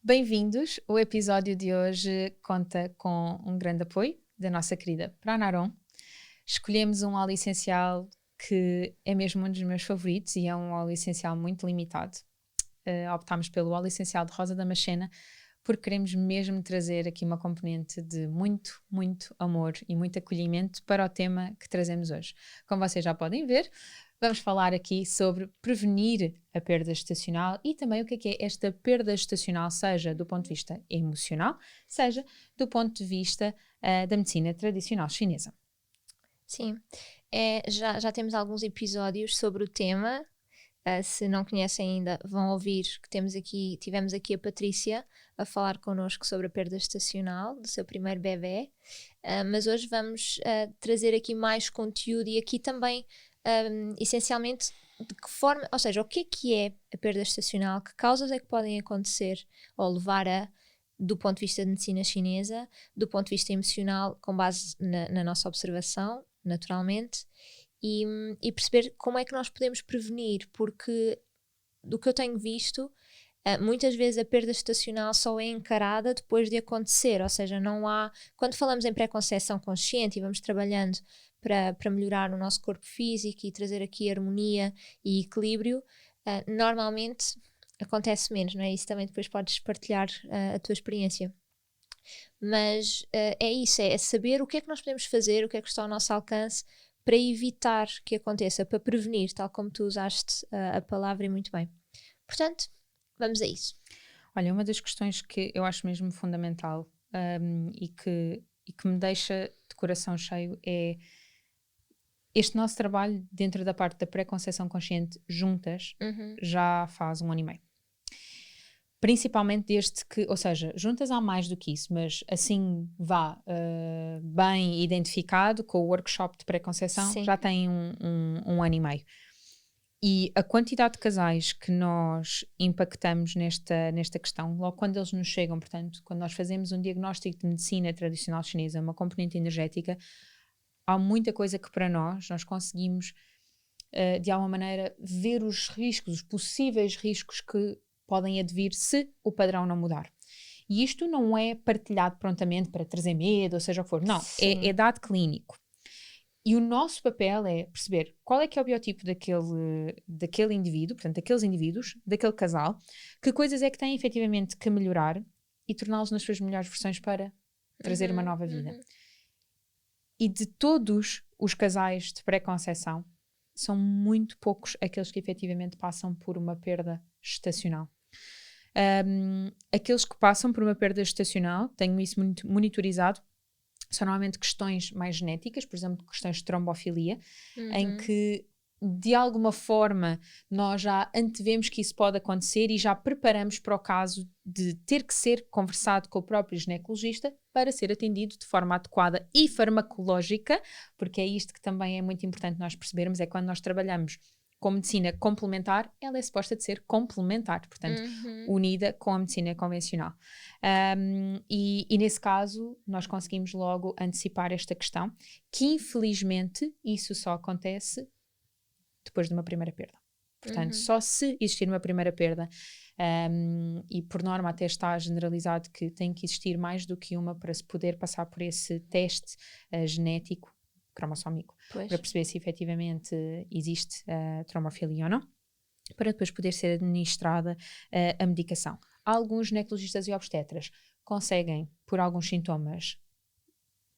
Bem-vindos! O episódio de hoje conta com um grande apoio da nossa querida Pranarom. Escolhemos um óleo essencial que é mesmo um dos meus favoritos e é um óleo essencial muito limitado. Optámos pelo óleo essencial de Rosa Damascena porque queremos mesmo trazer aqui uma componente de muito, muito amor e muito acolhimento para o tema que trazemos hoje. Como vocês já podem ver, vamos falar aqui sobre prevenir a perda gestacional e também o que é esta perda gestacional, seja do ponto de vista emocional, seja do ponto de vista da medicina tradicional chinesa. Sim, já temos alguns episódios sobre o tema. Se não conhecem ainda, vão ouvir que tivemos aqui a Patrícia a falar connosco sobre a perda gestacional do seu primeiro bebê, mas hoje vamos trazer aqui mais conteúdo e aqui também, essencialmente, de que forma, ou seja, o que é a perda gestacional, que causas é que podem acontecer ou levar do ponto de vista de medicina chinesa, do ponto de vista emocional, com base na nossa observação, naturalmente, e perceber como é que nós podemos prevenir, porque do que eu tenho visto, muitas vezes a perda gestacional só é encarada depois de acontecer, ou seja, não há, quando falamos em pré-conceição consciente e vamos trabalhando para melhorar o nosso corpo físico e trazer aqui harmonia e equilíbrio, normalmente acontece menos, não é? Isso também depois podes partilhar a tua experiência. Mas é isso, é saber o que é que nós podemos fazer, o que é que está ao nosso alcance para evitar que aconteça, para prevenir, tal como tu usaste a palavra e muito bem. Portanto, vamos a isso. Olha, uma das questões que eu acho mesmo fundamental e que me deixa de coração cheio é este nosso trabalho dentro da parte da pré-conceição consciente juntas já faz 1 ano e meio. Principalmente desde que, ou seja, juntas há mais do que isso, mas assim bem identificado com o workshop de pré-conceição, já tem um ano e meio. E a quantidade de casais que nós impactamos nesta questão, logo quando eles nos chegam, portanto, quando nós fazemos um diagnóstico de medicina tradicional chinesa, uma componente energética, há muita coisa que para nós conseguimos, de alguma maneira, ver os riscos, os possíveis riscos que podem advir se o padrão não mudar. E isto não é partilhado prontamente para trazer medo, ou seja o que for. Não, é dado clínico. E o nosso papel é perceber qual é que é o biotipo daquele indivíduo, portanto, daqueles indivíduos, daquele casal, que coisas é que têm efetivamente que melhorar e torná-los nas suas melhores versões para trazer uma nova vida. E de todos os casais de pré-conceição, são muito poucos aqueles que efetivamente passam por uma perda gestacional. Aqueles que passam por uma perda gestacional, tenho isso muito monitorizado, são normalmente questões mais genéticas, por exemplo, questões de trombofilia, em que de alguma forma nós já antevemos que isso pode acontecer e já preparamos para o caso de ter que ser conversado com o próprio ginecologista para ser atendido de forma adequada e farmacológica, porque é isto que também é muito importante nós percebermos, é quando nós trabalhamos com medicina complementar, ela é suposta de ser complementar, portanto, unida com a medicina convencional. E nesse caso, nós conseguimos logo antecipar esta questão, que infelizmente isso só acontece depois de uma primeira perda. Portanto, só se existir uma primeira perda, e por norma até está generalizado que tem que existir mais do que uma para se poder passar por esse teste genético, cromossómico, para perceber se efetivamente existe trombofilia ou não, para depois poder ser administrada a medicação. Alguns ginecologistas e obstetras conseguem, por alguns sintomas,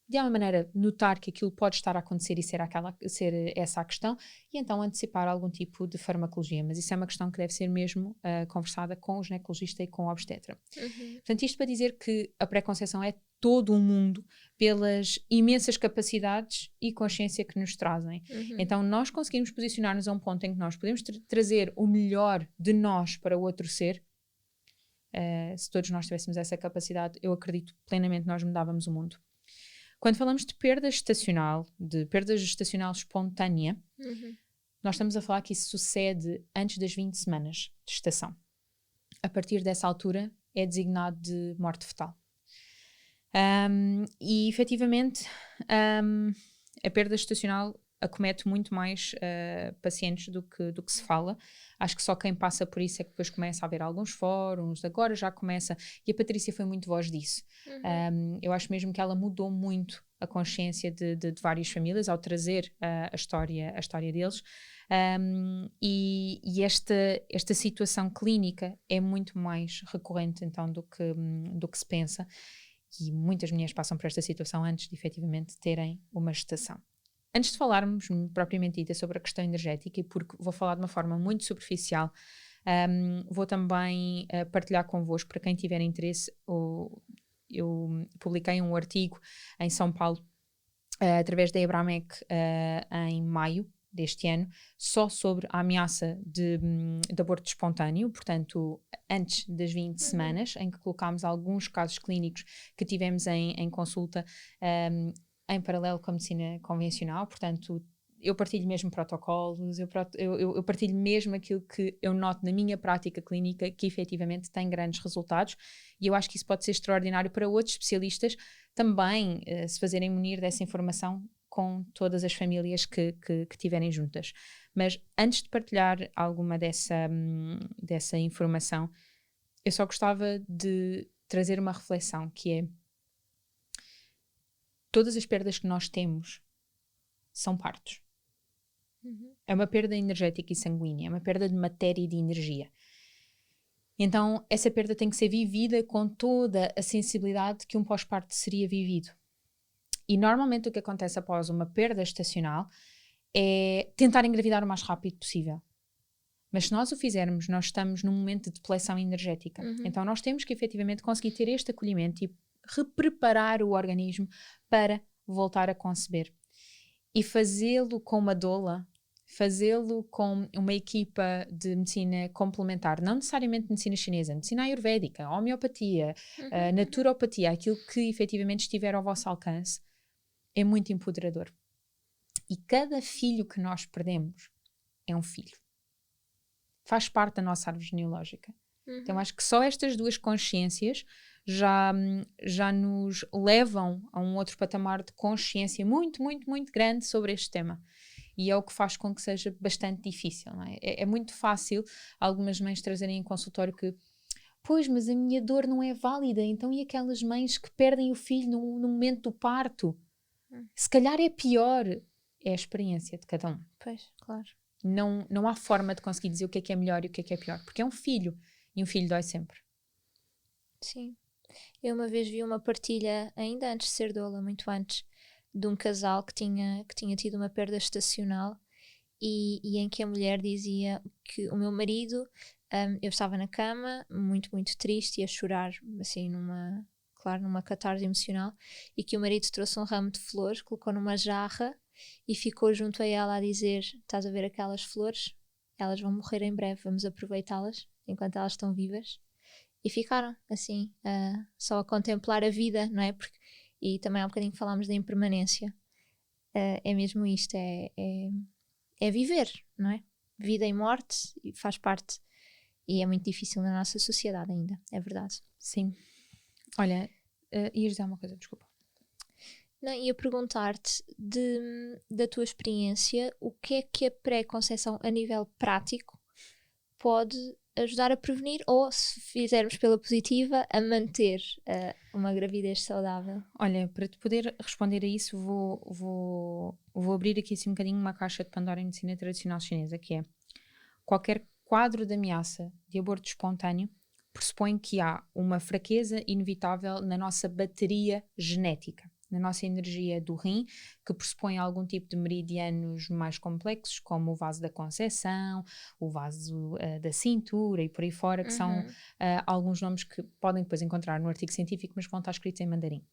de alguma maneira notar que aquilo pode estar a acontecer e ser essa a questão, e então antecipar algum tipo de farmacologia, mas isso é uma questão que deve ser mesmo conversada com o ginecologista e com o obstetra. Portanto, isto para dizer que a pré-conceição é todo um mundo pelas imensas capacidades e consciência que nos trazem. Então nós conseguimos posicionar-nos a um ponto em que nós podemos trazer o melhor de nós para o outro ser. Se todos nós tivéssemos essa capacidade, eu acredito plenamente que nós mudávamos o mundo. Quando falamos de perda gestacional espontânea, nós estamos a falar que isso sucede antes das 20 semanas de gestação. A partir dessa altura é designado de morte fetal. E efetivamente a perda gestacional acomete muito mais pacientes do que se fala. Acho que só quem passa por isso é que depois começa a haver alguns fóruns, agora já começa, e a Patrícia foi muito voz disso. Eu acho mesmo que ela mudou muito a consciência de várias famílias ao trazer a história deles. E esta situação clínica é muito mais recorrente então do que se pensa, e muitas mulheres passam por esta situação antes de efetivamente terem uma gestação. Antes de falarmos propriamente dita sobre a questão energética, e porque vou falar de uma forma muito superficial, vou também partilhar convosco, para quem tiver interesse, eu publiquei um artigo em São Paulo, através da Ebramec, em maio deste ano, só sobre a ameaça de aborto espontâneo, portanto, antes das 20 semanas, em que colocámos alguns casos clínicos que tivemos em consulta, em paralelo com a medicina convencional. Portanto, eu partilho mesmo protocolos, eu partilho mesmo aquilo que eu noto na minha prática clínica, que efetivamente tem grandes resultados, e eu acho que isso pode ser extraordinário para outros especialistas também se fazerem munir dessa informação com todas as famílias que tiverem juntas. Mas antes de partilhar alguma dessa informação, eu só gostava de trazer uma reflexão, que é: todas as perdas que nós temos são partos. É uma perda energética e sanguínea, é uma perda de matéria e de energia. Então, essa perda tem que ser vivida com toda a sensibilidade que um pós-parto seria vivido. E normalmente o que acontece após uma perda gestacional é tentar engravidar o mais rápido possível. Mas se nós o fizermos, nós estamos num momento de depleção energética. Então nós temos que efetivamente conseguir ter este acolhimento e repreparar o organismo para voltar a conceber. E fazê-lo com uma doula, fazê-lo com uma equipa de medicina complementar, não necessariamente medicina chinesa, medicina ayurvédica, homeopatia, naturopatia, aquilo que efetivamente estiver ao vosso alcance, é muito empoderador. E cada filho que nós perdemos é um filho. Faz parte da nossa árvore genealógica. Então acho que só estas duas consciências já nos levam a um outro patamar de consciência muito, muito, muito grande sobre este tema. E é o que faz com que seja bastante difícil, não é? É muito fácil algumas mães trazerem em consultório que: pois, mas a minha dor não é válida, então e aquelas mães que perdem o filho no momento do parto? Se calhar é pior. É a experiência de cada um. Pois, claro. Não há forma de conseguir dizer o que é melhor e o que é pior, porque é um filho, e um filho dói sempre. Sim. Eu uma vez vi uma partilha, ainda antes de ser doula, muito antes, de um casal que tinha tido uma perda gestacional, e em que a mulher dizia que o meu marido, eu estava na cama, muito, muito triste, e a chorar, assim, numa catarse emocional, e que o marido trouxe um ramo de flores, colocou numa jarra e ficou junto a ela a dizer: estás a ver aquelas flores? Elas vão morrer em breve, vamos aproveitá-las enquanto elas estão vivas. E ficaram assim, só a contemplar a vida, não é? E também há um bocadinho falámos da impermanência. É mesmo isto, é viver, não é? Vida e morte faz parte, e é muito difícil na nossa sociedade ainda, é verdade. Sim. Olha, ias dizer uma coisa, desculpa. Não, ia perguntar-te da tua experiência, o que é que a pré-conceição a nível prático pode ajudar a prevenir, ou, se fizermos pela positiva, a manter uma gravidez saudável? Olha, para te poder responder a isso, vou abrir aqui assim um bocadinho uma caixa de Pandora em medicina tradicional chinesa, que é: qualquer quadro de ameaça de aborto espontâneo pressupõe que há uma fraqueza inevitável na nossa bateria genética, na nossa energia do rim, que pressupõe algum tipo de meridianos mais complexos, como o vaso da concepção, o vaso da cintura e por aí fora, que são alguns nomes que podem depois encontrar no artigo científico, mas vão estar escritos em mandarim.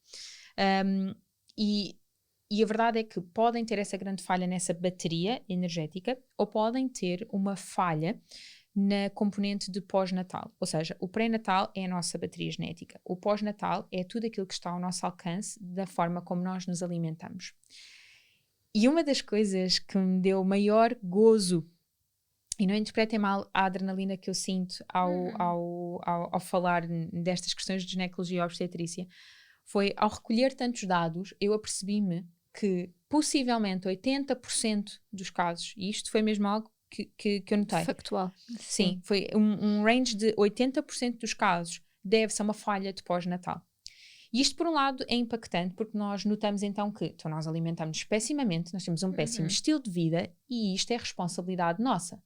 E a verdade é que podem ter essa grande falha nessa bateria energética, ou podem ter uma falha na componente de pós-natal. Ou seja, o pré-natal é a nossa bateria genética. O pós-natal é tudo aquilo que está ao nosso alcance da forma como nós nos alimentamos. E uma das coisas que me deu maior gozo, e não interpretem mal a adrenalina que eu sinto ao falar destas questões de ginecologia e obstetrícia, foi ao recolher tantos dados, eu apercebi-me que possivelmente 80% dos casos, e isto foi mesmo algo que eu notei. Factual. Sim, foi um range de 80% dos casos deve-se a uma falha de pós-natal. E isto, por um lado, é impactante porque nós notamos então que então nós alimentamos-nos pessimamente, nós temos um péssimo estilo de vida e isto é responsabilidade nossa.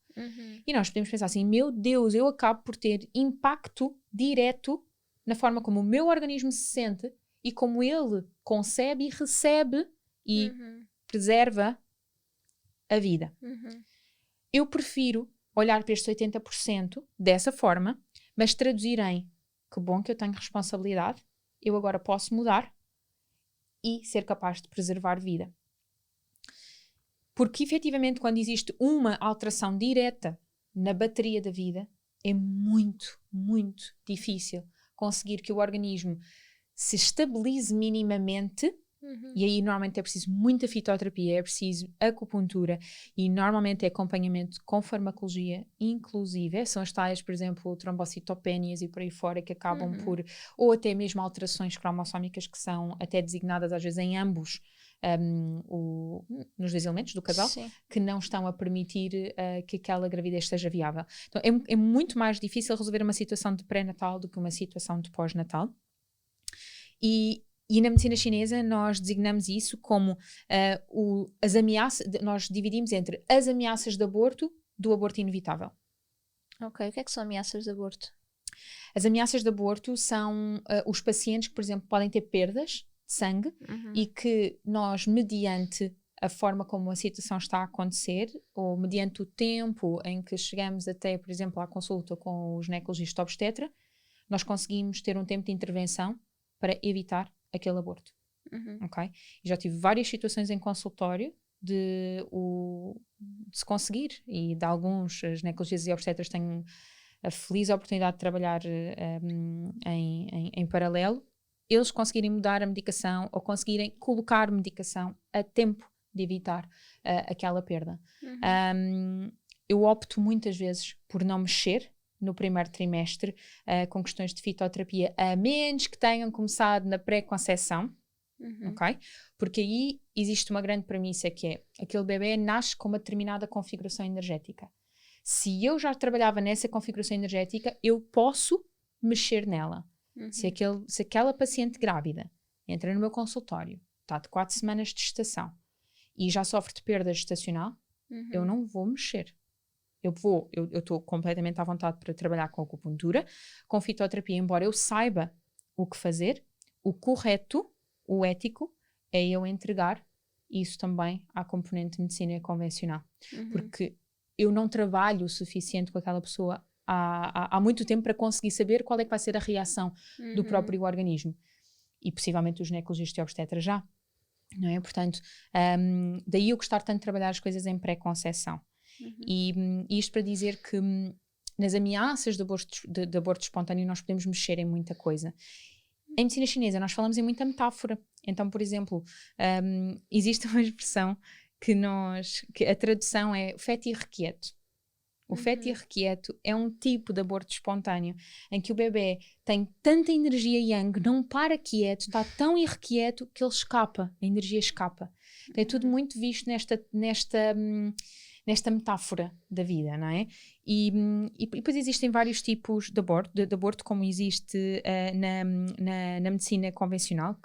E nós podemos pensar assim, meu Deus, eu acabo por ter impacto direto na forma como o meu organismo se sente e como ele concebe e recebe e preserva a vida. Eu prefiro olhar para estes 80% dessa forma, mas traduzir em que bom que eu tenho responsabilidade, eu agora posso mudar e ser capaz de preservar vida. Porque efetivamente quando existe uma alteração direta na bateria da vida, é muito, muito difícil conseguir que o organismo se estabilize minimamente. E aí normalmente é preciso muita fitoterapia, é preciso acupuntura e normalmente é acompanhamento com farmacologia inclusive, são as tais, por exemplo, trombocitopénias e por aí fora que acabam por, ou até mesmo alterações cromossómicas que são até designadas às vezes em ambos nos dois elementos do casal, Sim. que não estão a permitir que aquela gravidez seja viável. Então é muito mais difícil resolver uma situação de pré-natal do que uma situação de pós-natal. E na medicina chinesa nós designamos isso como as ameaças, nós dividimos entre as ameaças de aborto do aborto inevitável. Ok, o que é que são ameaças de aborto? As ameaças de aborto são os pacientes que, por exemplo, podem ter perdas de sangue e que nós, mediante a forma como a situação está a acontecer, ou mediante o tempo em que chegamos até, por exemplo, à consulta com o ginecologista obstetra, nós conseguimos ter um tempo de intervenção para evitar aquele aborto. Ok? E já tive várias situações em consultório de se conseguir, e de alguns ginecologistas e obstetras têm a feliz oportunidade de trabalhar em paralelo, eles conseguirem mudar a medicação ou conseguirem colocar medicação a tempo de evitar aquela perda. Eu opto muitas vezes por não mexer no primeiro trimestre com questões de fitoterapia, a menos que tenham começado na pré-conceição, ok? Porque aí existe uma grande premissa que é, aquele bebê nasce com uma determinada configuração energética. Se eu já trabalhava nessa configuração energética, eu posso mexer nela. Se aquela paciente grávida entra no meu consultório, está de 4 semanas de gestação e já sofre de perda gestacional, eu não vou mexer. Eu estou completamente à vontade para trabalhar com acupuntura, com fitoterapia, embora eu saiba o que fazer. O correto, o ético, é eu entregar isso também à componente de medicina convencional. Porque eu não trabalho o suficiente com aquela pessoa há muito tempo para conseguir saber qual é que vai ser a reação do próprio organismo. E possivelmente os ginecologistas e obstetras já. Não é? Portanto, daí eu gostar tanto de trabalhar as coisas em pré-conceição. E isto para dizer que nas ameaças de aborto espontâneo nós podemos mexer em muita coisa. Em medicina chinesa nós falamos em muita metáfora. Então, por exemplo, existe uma expressão que a tradução é feto irrequieto. O feto irrequieto é um tipo de aborto espontâneo em que o bebê tem tanta energia yang, não para quieto, está tão irrequieto que ele escapa, a energia escapa. Então, é tudo muito visto nesta metáfora da vida, não é? E depois existem vários tipos de aborto como existe na medicina convencional,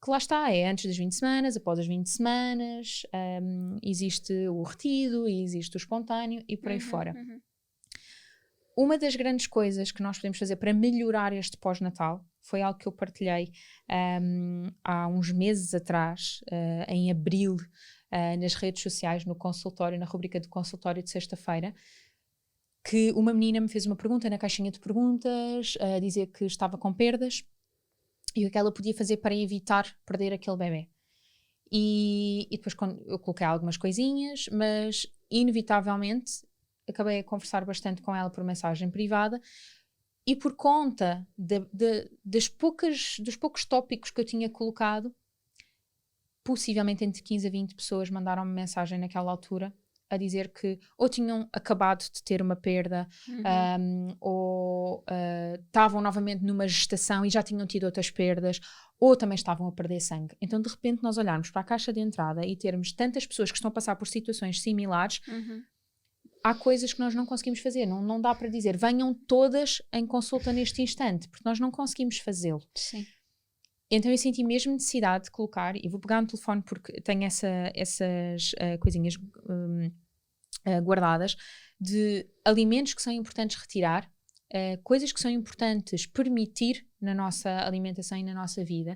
que lá está, é antes das 20 semanas, após as 20 semanas, existe o retido, existe o espontâneo e por aí fora. Uma das grandes coisas que nós podemos fazer para melhorar este pós-natal foi algo que eu partilhei há uns meses atrás, em abril, nas redes sociais, no consultório, na rubrica de consultório de sexta-feira, que uma menina me fez uma pergunta na caixinha de perguntas, a dizer que estava com perdas e o que ela podia fazer para evitar perder aquele bebê. E depois quando eu coloquei algumas coisinhas, mas inevitavelmente acabei a conversar bastante com ela por mensagem privada e por conta dos poucos tópicos que eu tinha colocado, possivelmente entre 15 a 20 pessoas mandaram-me mensagem naquela altura a dizer que ou tinham acabado de ter uma perda, ou estavam novamente numa gestação e já tinham tido outras perdas, ou também estavam a perder sangue. Então, de repente, nós olharmos para a caixa de entrada e termos tantas pessoas que estão a passar por situações similares, há coisas que nós não conseguimos fazer. Não dá para dizer, venham todas em consulta neste instante, porque nós não conseguimos fazê-lo. Sim. Então eu senti mesmo necessidade de colocar, e vou pegar no telefone porque tenho essas coisinhas guardadas, de alimentos que são importantes retirar, coisas que são importantes permitir na nossa alimentação e na nossa vida.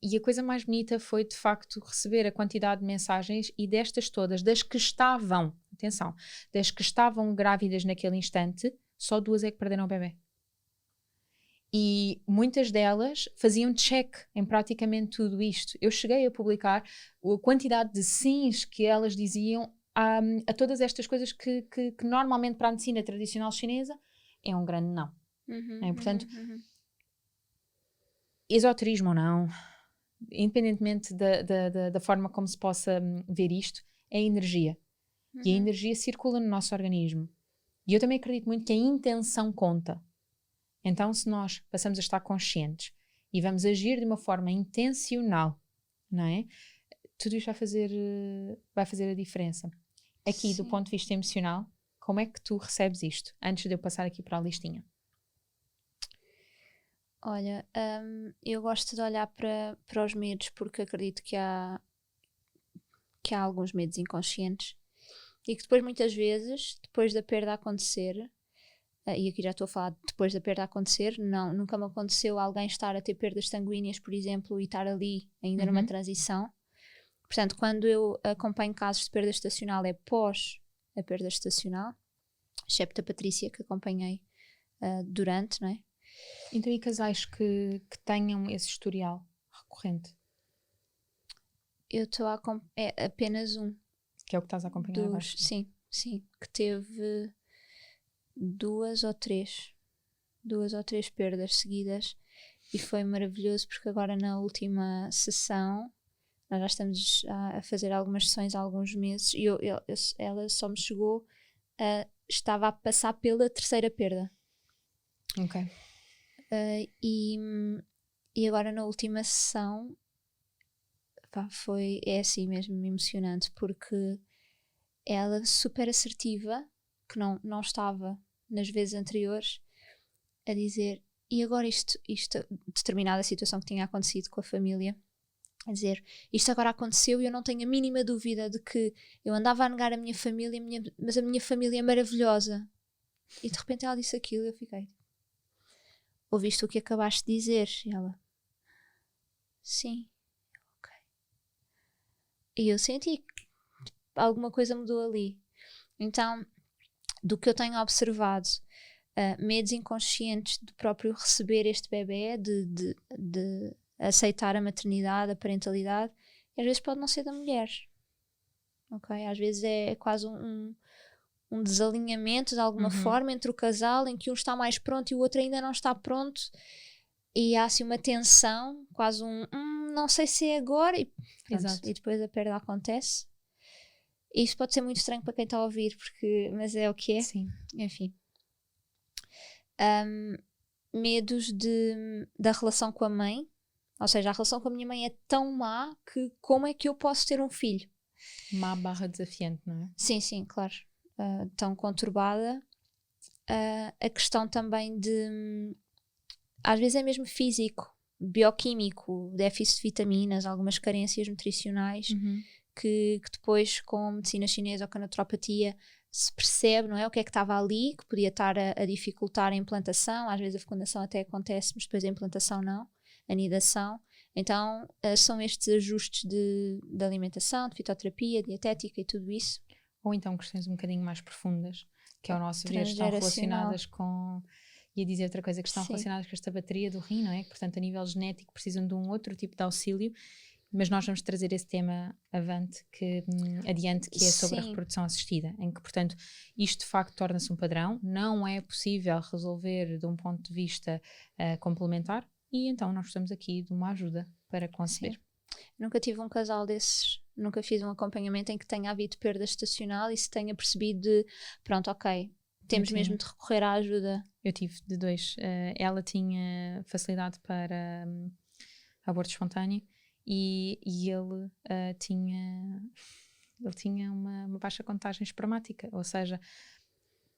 E a coisa mais bonita foi, de facto, receber a quantidade de mensagens, e destas todas, das que estavam, atenção, das que estavam grávidas naquele instante, só 2 é que perderam o bebê. E muitas delas faziam check em praticamente tudo isto. Eu cheguei a publicar a quantidade de sims que elas diziam a todas estas coisas que normalmente para a medicina tradicional chinesa é um grande não. Portanto, esoterismo ou não, independentemente da forma como se possa ver isto, é energia. E a energia circula no nosso organismo. E eu também acredito muito que a intenção conta. Então, se nós passamos a estar conscientes e vamos agir de uma forma intencional, não é? Tudo isto vai fazer a diferença. Aqui, do ponto de vista emocional, como é que tu recebes isto? Antes de eu passar aqui para a listinha. Olha, eu gosto de olhar para os medos, porque acredito que há alguns medos inconscientes e que depois, muitas vezes, depois da perda acontecer, e aqui já estou a falar depois da perda acontecer, nunca me aconteceu alguém estar a ter perdas sanguíneas, por exemplo, e estar ali ainda numa transição. Portanto, quando eu acompanho casos de perda estacional, é pós a perda estacional, excepto a Patrícia, que acompanhei durante, não é? Então, e casais que tenham esse historial recorrente? Eu estou a é apenas um. Que é o que estás a acompanhar agora? Sim, que teve 2 ou 3 perdas seguidas, e foi maravilhoso, porque agora na última sessão, nós já estamos a fazer algumas sessões há alguns meses, e ela só me chegou, estava a passar pela 3ª perda. Ok. E agora na última sessão, é assim mesmo emocionante, porque ela, super assertiva, que não estava nas vezes anteriores, a dizer, e agora isto determinada situação que tinha acontecido com a família, a dizer, isto agora aconteceu e eu não tenho a mínima dúvida de que eu andava a negar a minha família, mas a minha família é maravilhosa. E de repente ela disse aquilo e eu fiquei, ouviste o que acabaste de dizer? E ela, sim. Ok. E eu senti que alguma coisa mudou ali. Então, do que eu tenho observado, medos inconscientes do próprio receber este bebê, de aceitar a maternidade, a parentalidade, e às vezes pode não ser da mulher. Ok? Às vezes é quase um desalinhamento de alguma forma entre o casal, em que um está mais pronto e o outro ainda não está pronto, e há assim uma tensão, quase não sei se é agora, e depois a perda acontece. E isso pode ser muito estranho para quem está a ouvir, mas é o que é. Sim. Enfim. Medos da relação com a mãe, ou seja, a relação com a minha mãe é tão má que como é que eu posso ter um filho? Má / desafiante, não é? Sim, claro. Tão conturbada. A questão também às vezes é mesmo físico, bioquímico, déficit de vitaminas, algumas carências nutricionais, que depois, com a medicina chinesa ou com a naturopatia, se percebe, não é? O que é que estava ali, que podia estar a dificultar a implantação. Às vezes a fecundação até acontece, mas depois a implantação não, a nidação. Então são estes ajustes de alimentação, de fitoterapia, dietética e tudo isso. Ou então questões um bocadinho mais profundas, que ao nosso ver estão relacionadas com... Ia dizer outra coisa, que estão relacionadas com esta bateria do rim, não é? Que, portanto, a nível genético precisam de um outro tipo de auxílio, mas nós vamos trazer esse tema adiante, que é sobre a reprodução assistida, em que, portanto, isto de facto torna-se um padrão, não é possível resolver de um ponto de vista complementar, e então nós precisamos aqui de uma ajuda para conceber. Nunca tive um casal desses, nunca fiz um acompanhamento em que tenha havido perda estacional e se tenha percebido de, pronto, ok, temos mesmo de recorrer à ajuda. Eu tive de 2. Ela tinha facilidade para aborto espontâneo e ele tinha uma baixa contagem espermática, ou seja,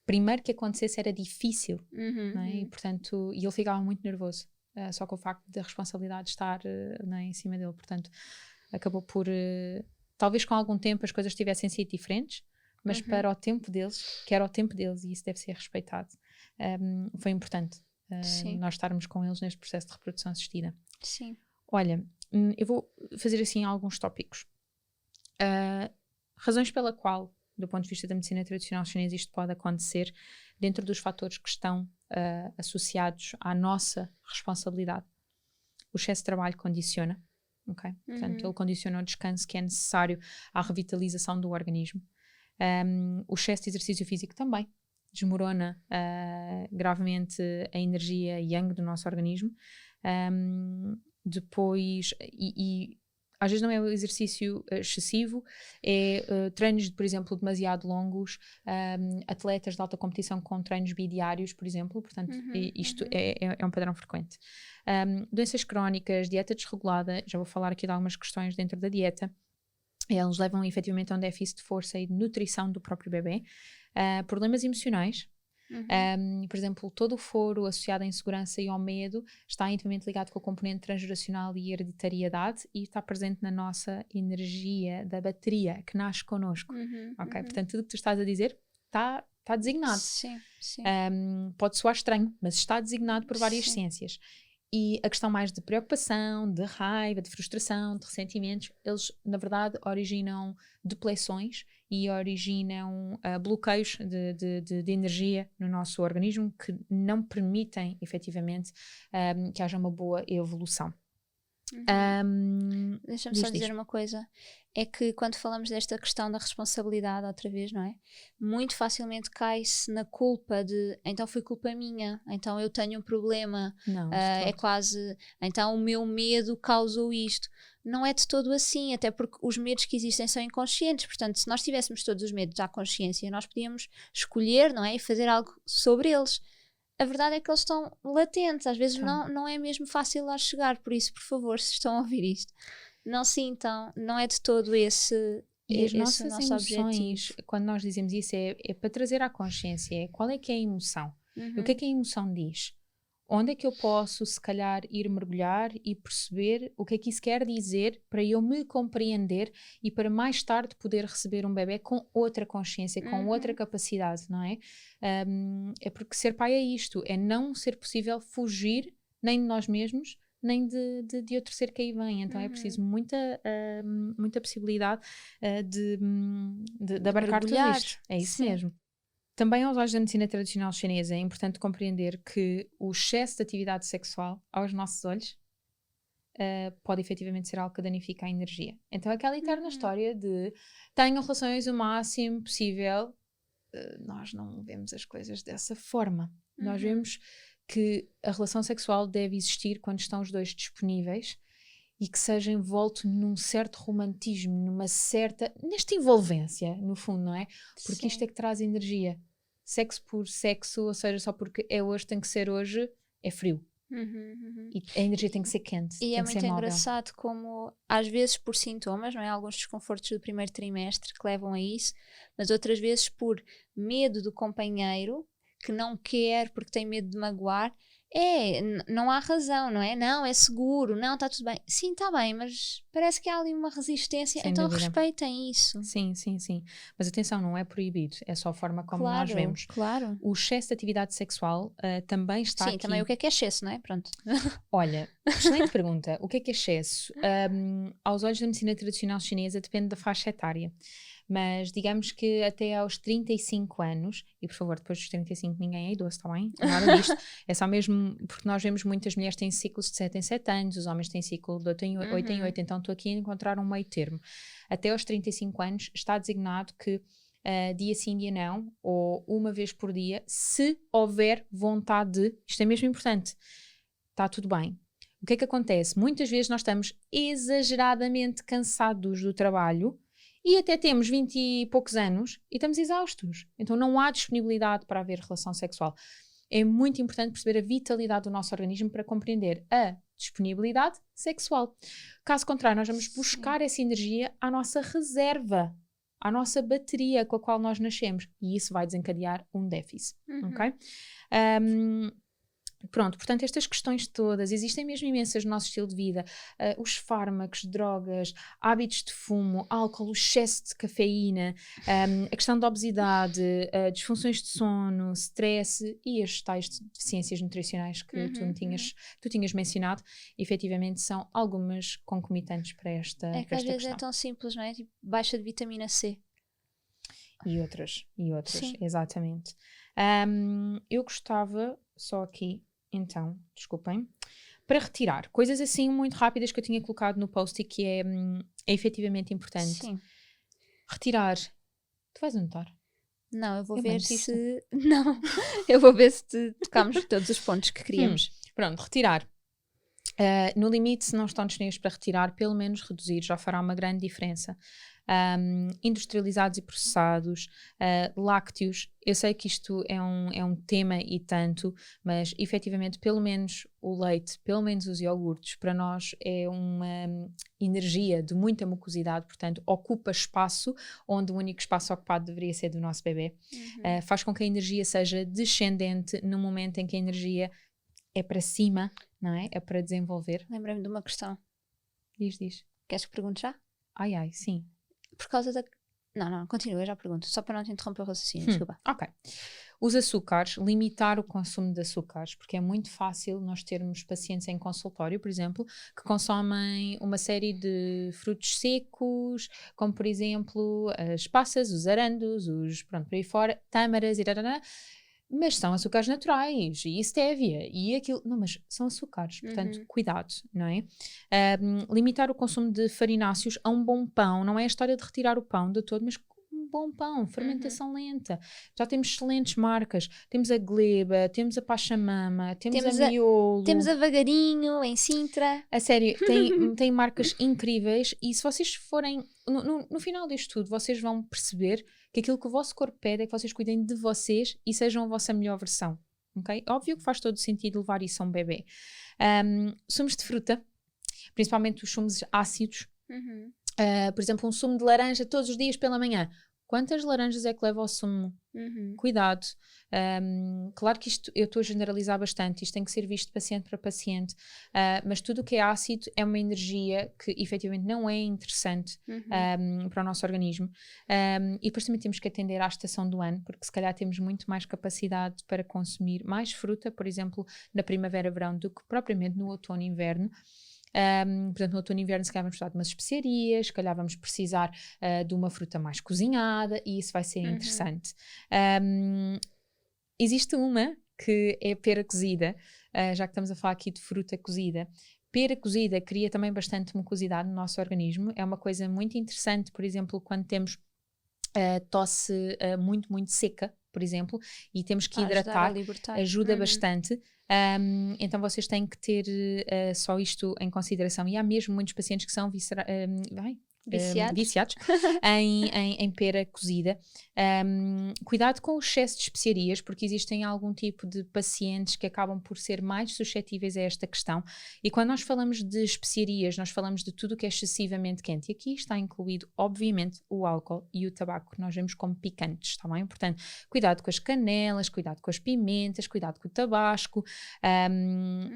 primeiro que acontecesse era difícil, não é? E portanto, ele ficava muito nervoso, só com o facto da responsabilidade de estar não é, em cima dele, portanto, acabou por, talvez com algum tempo as coisas tivessem sido diferentes, mas para o tempo deles, que era o tempo deles e isso deve ser respeitado, foi importante nós estarmos com eles neste processo de reprodução assistida. Sim. Olha, eu vou fazer assim alguns tópicos. Razões pela qual, do ponto de vista da medicina tradicional chinesa, isto pode acontecer dentro dos fatores que estão associados à nossa responsabilidade. O excesso de trabalho condiciona, ok? Portanto, ele condiciona o descanso que é necessário à revitalização do organismo. O excesso de exercício físico também desmorona gravemente a energia yang do nosso organismo. Depois, às vezes não é o exercício excessivo, é treinos, por exemplo, demasiado longos, atletas de alta competição com treinos bidiários, por exemplo, portanto, isto é um padrão frequente. Doenças crónicas, dieta desregulada, já vou falar aqui de algumas questões dentro da dieta, eles levam efetivamente a um déficit de força e de nutrição do próprio bebê. Problemas emocionais, por exemplo, todo o foro associado à insegurança e ao medo está intimamente ligado com o componente transgeracional e hereditariedade e está presente na nossa energia da bateria que nasce connosco. Ok? Portanto, tudo o que tu estás a dizer está designado. Sim, sim. Pode soar estranho, mas está designado por várias ciências. E a questão mais de preocupação, de raiva, de frustração, de ressentimentos, eles, na verdade, originam depressões e originam bloqueios de energia no nosso organismo que não permitem, efetivamente, que haja uma boa evolução. Deixa-me só dizer uma coisa, é que quando falamos desta questão da responsabilidade outra vez, não é? Muito facilmente cai-se na culpa de, então foi culpa minha, então eu tenho um problema, não, é quase, então o meu medo causou isto. Não é de todo assim, até porque os medos que existem são inconscientes, portanto se nós tivéssemos todos os medos à consciência, nós podíamos escolher, não é? E fazer algo sobre eles. A verdade é que eles estão latentes, às vezes não é mesmo fácil lá chegar, por isso, por favor, se estão a ouvir isto, não sintam, não é de todo esse e as nossas nosso emoções, objetivo. quando nós dizemos isso, é para trazer à consciência, qual é que é a emoção? O que é que a emoção diz? Onde é que eu posso, se calhar, ir mergulhar e perceber o que é que isso quer dizer para eu me compreender e para mais tarde poder receber um bebê com outra consciência, com outra capacidade, não é? É porque ser pai é isto, é não ser possível fugir nem de nós mesmos, nem de outro ser que aí vem. Então é preciso muita possibilidade de abarcar tudo isto. É isso mesmo. Também aos olhos da medicina tradicional chinesa é importante compreender que o excesso de atividade sexual, aos nossos olhos, pode efetivamente ser algo que danifica a energia. Então aquela eterna história de tenham relações o máximo possível, nós não vemos as coisas dessa forma. Nós vemos que a relação sexual deve existir quando estão os dois disponíveis e que seja envolto num certo romantismo, nesta envolvência, no fundo, não é? Porque isto é que traz energia. Sexo por sexo, ou seja, só porque é hoje, tem que ser hoje, é frio. E a energia tem que ser quente, e tem é que muito ser móvel. engraçado como, às vezes por sintomas, não é? Alguns desconfortos do primeiro trimestre que levam a isso, mas outras vezes por medo do companheiro, que não quer porque tem medo de magoar. Não há razão, não é? Não, é seguro, não, está tudo bem. Sim, está bem, mas parece que há ali uma resistência, Sem então dúvida. respeitem isso. Sim. Mas atenção, não é proibido, é só a forma como nós vemos. Claro. O excesso de atividade sexual também está aqui. Sim, também o que é excesso, não é? Pronto. Olha, excelente pergunta. O que é excesso? Aos olhos da medicina tradicional chinesa depende da faixa etária. Mas digamos que até aos 35 anos, e por favor, depois dos 35 ninguém é idoso, está bem? Nada disto. É só mesmo porque nós vemos muitas mulheres têm ciclos de 7 em 7 anos, os homens têm ciclo de 8 em 8, então estou aqui a encontrar um meio termo. Até aos 35 anos está designado que dia sim, dia não, ou uma vez por dia, se houver vontade de, isto é mesmo importante, está tudo bem. O que é que acontece? Muitas vezes nós estamos exageradamente cansados do trabalho e até temos 20 e poucos anos e estamos exaustos. Então não há disponibilidade para haver relação sexual. É muito importante perceber a vitalidade do nosso organismo para compreender a disponibilidade sexual. Caso contrário, nós vamos buscar essa energia à nossa reserva, à nossa bateria com a qual nós nascemos. E isso vai desencadear um déficit. Ok? Pronto, portanto, estas questões todas, existem mesmo imensas no nosso estilo de vida, os fármacos, drogas, hábitos de fumo, álcool, o excesso de cafeína, a questão da obesidade, disfunções de sono, stress e as tais deficiências nutricionais que tu tinhas mencionado, efetivamente são algumas concomitantes para esta questão. É que às vezes é tão simples, não é? Tipo, baixa de vitamina C. E outras, Sim. exatamente. Eu gostava, só aqui, então, desculpem, para retirar coisas assim muito rápidas que eu tinha colocado no post e que é efetivamente importante. Sim. Retirar. Tu vais anotar? Não, eu vou ver se... Não, eu vou ver se tocamos todos os pontos que queríamos. Pronto, retirar. No limite, se não estão disponíveis para retirar, pelo menos reduzir, já fará uma grande diferença. Industrializados e processados, lácteos, eu sei que isto é um tema e tanto, mas efetivamente pelo menos o leite, pelo menos os iogurtes, para nós é uma energia de muita mucosidade, portanto ocupa espaço onde o único espaço ocupado deveria ser do nosso bebê. Faz com que a energia seja descendente no momento em que a energia é para cima, não é? É para desenvolver. Lembrei-me de uma questão. Diz. Queres que pergunte já? Ai, sim. Por causa da... Não, continua, eu já pergunto. Só para não te interromper o raciocínio, desculpa. Ok. Os açúcares, limitar o consumo de açúcares, porque é muito fácil nós termos pacientes em consultório, por exemplo, que consomem uma série de frutos secos, como por exemplo as passas, os arandos, por aí fora, tâmaras e tarará, mas são açúcares naturais e stevia e aquilo, não, mas são açúcares, portanto cuidado, não é? Limitar o consumo de farináceos a um bom pão, não é a história de retirar o pão de todo, mas um bom pão, fermentação lenta. Já temos excelentes marcas, temos a Gleba, temos a Pachamama, temos a Miolo. Temos a Vagarinho, em Sintra. A sério, tem marcas incríveis e se vocês forem, no final disto tudo, vocês vão perceber que aquilo que o vosso corpo pede é que vocês cuidem de vocês e sejam a vossa melhor versão, ok? Óbvio que faz todo sentido levar isso a um bebê. Sumos de fruta, principalmente os sumos ácidos, por exemplo, um sumo de laranja todos os dias pela manhã. Quantas laranjas é que leva ao sumo? Cuidado. Claro que isto, eu estou a generalizar bastante, isto tem que ser visto de paciente para paciente, mas tudo o que é ácido é uma energia que efetivamente não é interessante para o nosso organismo. E depois também temos que atender à estação do ano, porque se calhar temos muito mais capacidade para consumir mais fruta, por exemplo, na primavera-verão, do que propriamente no outono e inverno. Portanto, no outono e inverno se calhar vamos precisar de umas especiarias, se calhar vamos precisar de uma fruta mais cozinhada e isso vai ser interessante. Existe uma que é pera cozida, já que estamos a falar aqui de fruta cozida. Pera cozida cria também bastante mucosidade no nosso organismo, é uma coisa muito interessante, por exemplo, quando temos tosse muito, muito seca, por exemplo, e temos que hidratar, ajuda bastante. Então vocês têm que ter só isto em consideração, e há mesmo muitos pacientes que são viciados em pera cozida. Cuidado com o excesso de especiarias, porque existem algum tipo de pacientes que acabam por ser mais suscetíveis a esta questão, e quando nós falamos de especiarias, nós falamos de tudo o que é excessivamente quente, e aqui está incluído obviamente o álcool e o tabaco, que nós vemos como picantes, está bem? Portanto, cuidado com as canelas, cuidado com as pimentas, cuidado com o tabasco,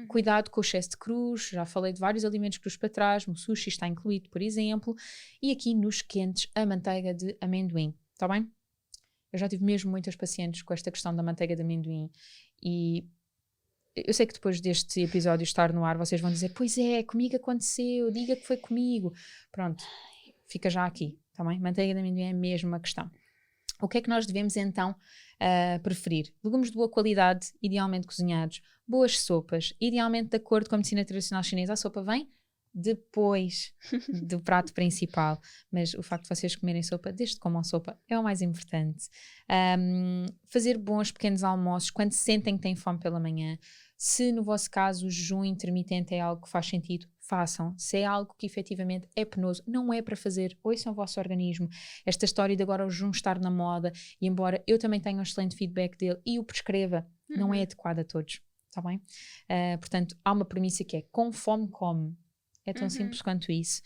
cuidado com o excesso de cruz, já falei de vários alimentos crus para trás, o sushi está incluído, por exemplo. E aqui nos quentes, a manteiga de amendoim, está bem? Eu já tive mesmo muitas pacientes com esta questão da manteiga de amendoim e eu sei que depois deste episódio estar no ar vocês vão dizer, pois é, comigo aconteceu, diga que foi comigo. Pronto, fica já aqui, está bem? Manteiga de amendoim é mesmo uma questão. O que é que nós devemos então preferir? Legumes de boa qualidade, idealmente cozinhados, boas sopas, idealmente de acordo com a medicina tradicional chinesa, a sopa vem depois do prato principal, mas o facto de vocês comerem sopa, desde que comam sopa, é o mais importante. Fazer bons pequenos almoços quando sentem que têm fome pela manhã, Se no vosso caso o jejum intermitente é algo que faz sentido, façam. Se é algo que efetivamente é penoso, não é para fazer, ouçam o vosso organismo. Esta história de agora o jejum estar na moda, e embora eu também tenha um excelente feedback dele e o prescreva, não é adequado a todos, está bem? Portanto, há uma premissa que é: com fome come. É tão simples quanto isso.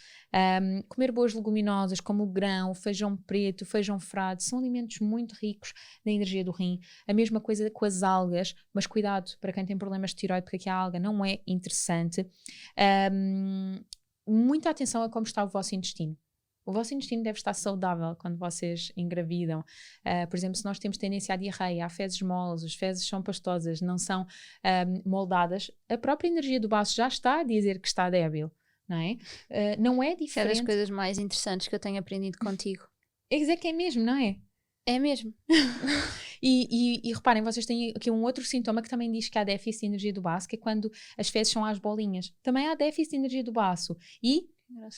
Comer boas leguminosas como o grão, o feijão preto, o feijão frade, são alimentos muito ricos na energia do rim. A mesma coisa com as algas, mas cuidado para quem tem problemas de tiroide, porque aqui a alga não é interessante. Muita atenção a como está o vosso intestino. O vosso intestino deve estar saudável quando vocês engravidam. Por exemplo, se nós temos tendência à diarreia, há fezes moles, as fezes são pastosas, não são moldadas, a própria energia do baço já está a dizer que está débil. Não é? Não é diferente. É das coisas mais interessantes que eu tenho aprendido contigo. É dizer que é mesmo, não é? É mesmo. e reparem, vocês têm aqui um outro sintoma que também diz que há déficit de energia do baço, que é quando as fezes são às bolinhas. Também há déficit de energia do baço. E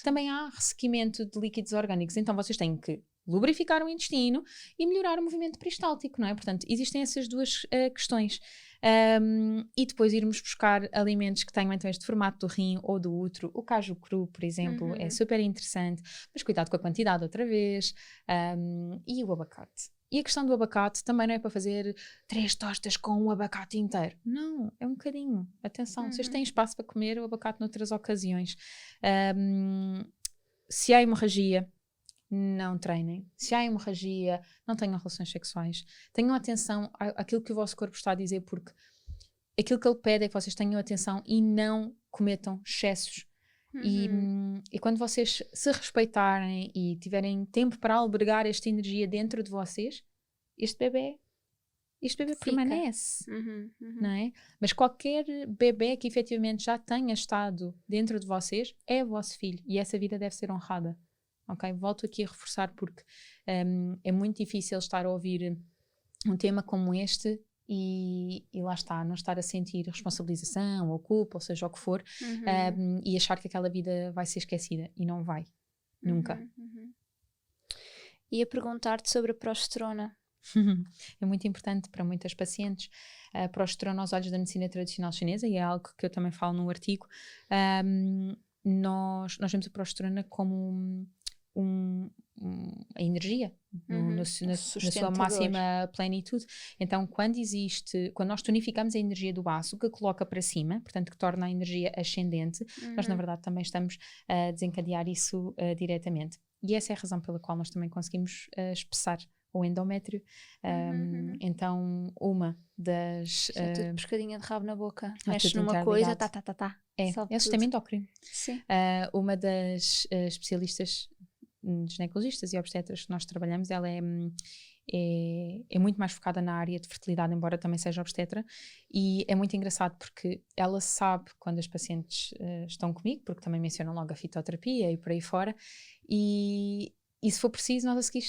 também há ressequimento de líquidos orgânicos. Então vocês têm que lubrificar o intestino e melhorar o movimento peristáltico, não é? Portanto, existem essas duas questões. E depois irmos buscar alimentos que tenham então este formato do rim ou do útero. O caju cru, por exemplo, é super interessante, mas cuidado com a quantidade outra vez. E o abacate. E a questão do abacate também não é para fazer 3 tostas com o abacate inteiro. Não, é um bocadinho. Atenção, vocês têm espaço para comer o abacate noutras ocasiões. Se há hemorragia, não treinem. Se há hemorragia, não tenham relações sexuais. Tenham atenção àquilo que o vosso corpo está a dizer, porque aquilo que ele pede é que vocês tenham atenção e não cometam excessos. E quando vocês se respeitarem e tiverem tempo para albergar esta energia dentro de vocês, este bebê permanece, não é? Mas qualquer bebê que efetivamente já tenha estado dentro de vocês é vosso filho, e essa vida deve ser honrada. Ok? Volto aqui a reforçar porque é muito difícil estar a ouvir um tema como este e lá está, não estar a sentir responsabilização ou culpa, ou seja o que for, e achar que aquela vida vai ser esquecida, e não vai, nunca. E a perguntar-te sobre a progesterona. É muito importante para muitas pacientes. A progesterona aos olhos da medicina tradicional chinesa, e é algo que eu também falo no artigo. Nós vemos a progesterona como a energia na sua máxima plenitude. Então, quando nós tonificamos a energia do baço, que coloca para cima, portanto que torna a energia ascendente, nós na verdade também estamos a desencadear isso diretamente. E essa é a razão pela qual nós também conseguimos espessar o endométrio. Então, uma das... É tudo pescadinha de rabo na boca. Mexes numa coisa, tá. É o sistema endócrino. Sim. Uma das especialistas ginecologistas e obstetras que nós trabalhamos, ela é muito mais focada na área de fertilidade, embora também seja obstetra, e é muito engraçado porque ela sabe quando as pacientes estão comigo, porque também mencionam logo a fitoterapia e por aí fora, e se for preciso, nós a seguir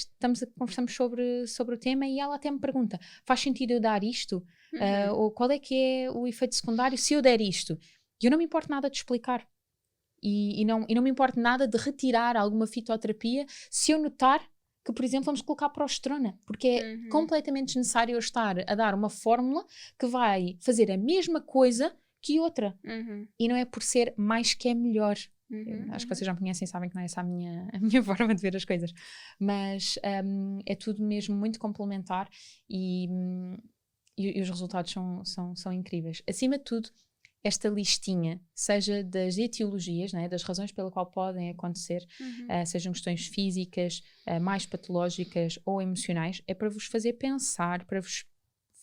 conversamos sobre o tema, e ela até me pergunta: faz sentido eu dar isto? Ou qual é que é o efeito secundário se eu der isto? E eu não me importo nada de explicar. E não me importa nada de retirar alguma fitoterapia se eu notar que, por exemplo, vamos colocar progesterona, porque é completamente desnecessário eu estar a dar uma fórmula que vai fazer a mesma coisa que outra. E não é por ser mais que é melhor. Acho que vocês já me conhecem e sabem que não é essa a minha forma de ver as coisas. Mas é tudo mesmo muito complementar, e os resultados são incríveis. Acima de tudo, esta listinha, seja das etiologias, né, das razões pela qual podem acontecer, sejam questões físicas, mais patológicas ou emocionais, é para vos fazer pensar, para vos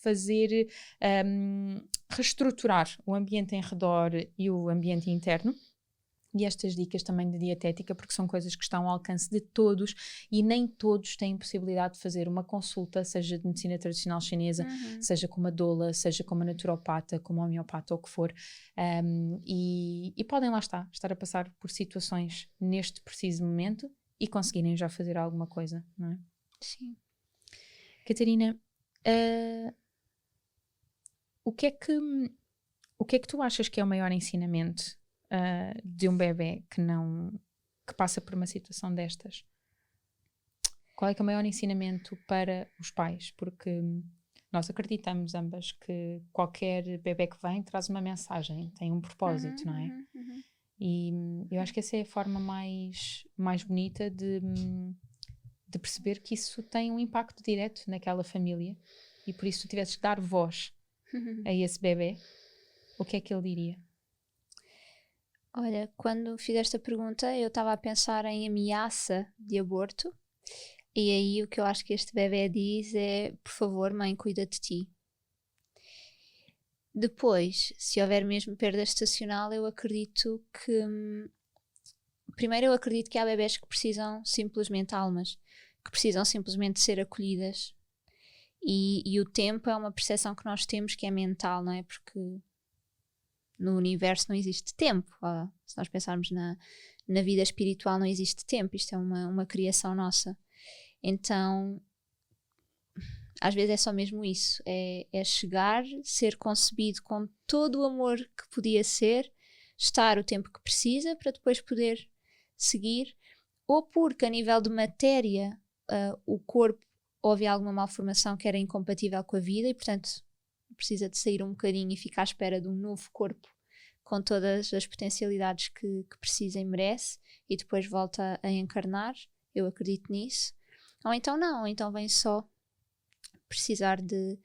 fazer reestruturar o ambiente em redor e o ambiente interno. E estas dicas também de dietética, porque são coisas que estão ao alcance de todos, e nem todos têm possibilidade de fazer uma consulta, seja de medicina tradicional chinesa, seja com uma doula, seja com uma naturopata, com uma homeopata, ou o que for, e podem lá estar a passar por situações neste preciso momento e conseguirem já fazer alguma coisa, não é? Sim. Catarina, o que é que tu achas que é o maior ensinamento de um bebê que passa por uma situação destas? Qual é que é o maior ensinamento para os pais? Porque nós acreditamos ambas que qualquer bebê que vem traz uma mensagem, tem um propósito, não é? E eu acho que essa é a forma mais bonita de perceber que isso tem um impacto direto naquela família, e por isso tu tivesses que dar voz a esse bebê, o que é que ele diria? Olha, quando fizeste a pergunta, eu estava a pensar em ameaça de aborto, e aí o que eu acho que este bebê diz é: por favor, mãe, cuida de ti. Depois, se houver mesmo perda estacional, eu acredito que... Primeiro, eu acredito que há bebés que precisam simplesmente almas, que precisam simplesmente ser acolhidas. E o tempo é uma percepção que nós temos que é mental, não é? Porque no universo não existe tempo. Se nós pensarmos na vida espiritual, não existe tempo. Isto é uma criação nossa. Então, às vezes é só mesmo isso. É chegar, ser concebido com todo o amor que podia ser, estar o tempo que precisa para depois poder seguir. Ou porque a nível de matéria o corpo houve alguma malformação que era incompatível com a vida e, portanto, precisa de sair um bocadinho e ficar à espera de um novo corpo com todas as potencialidades que precisa e merece, e depois volta a encarnar. Eu acredito nisso. Ou então não, ou então vem só precisar de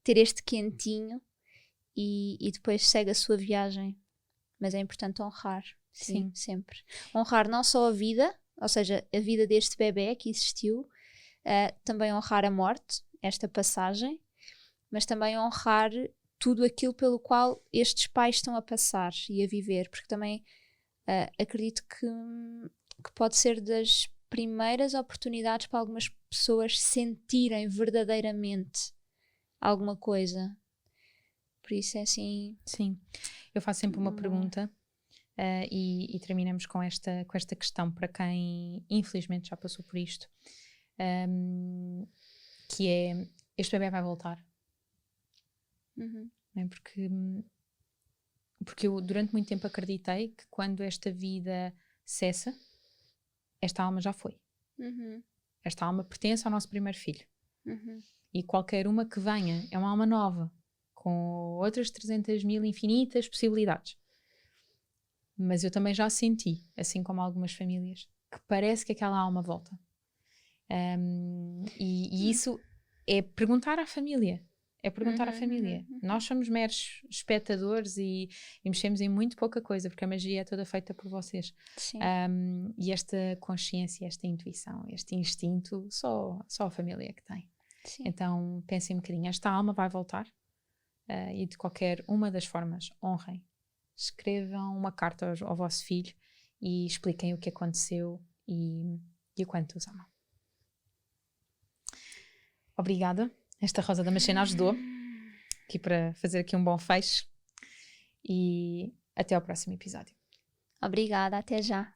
ter este quentinho e depois segue a sua viagem. Mas é importante honrar, sim, sempre. Honrar não só a vida, ou seja, a vida deste bebê que existiu, também honrar a morte, esta passagem, mas também honrar tudo aquilo pelo qual estes pais estão a passar e a viver, porque também acredito que pode ser das primeiras oportunidades para algumas pessoas sentirem verdadeiramente alguma coisa. Por isso é assim... Sim, eu faço sempre uma pergunta e terminamos com esta questão para quem infelizmente já passou por isto, que é: este bebê vai voltar? Não é? Porque eu durante muito tempo acreditei que quando esta vida cessa, esta alma já foi. Esta alma pertence ao nosso primeiro filho. E qualquer uma que venha é uma alma nova, com outras 300.000 infinitas possibilidades. Mas eu também já senti, assim como algumas famílias, que parece que aquela alma volta. E isso é perguntar à família. É perguntar à família. Nós somos meros espectadores e mexemos em muito pouca coisa, porque a magia é toda feita por vocês. E esta consciência, esta intuição, este instinto, só a família que tem. Sim. Então pensem um bocadinho, esta alma vai voltar, e de qualquer uma das formas, honrem. Escrevam uma carta ao vosso filho e expliquem o que aconteceu e o quanto os amam. Obrigada. Esta Rosa Damasceno ajudou aqui para fazer aqui um bom fecho, e até ao próximo episódio. Obrigada, até já.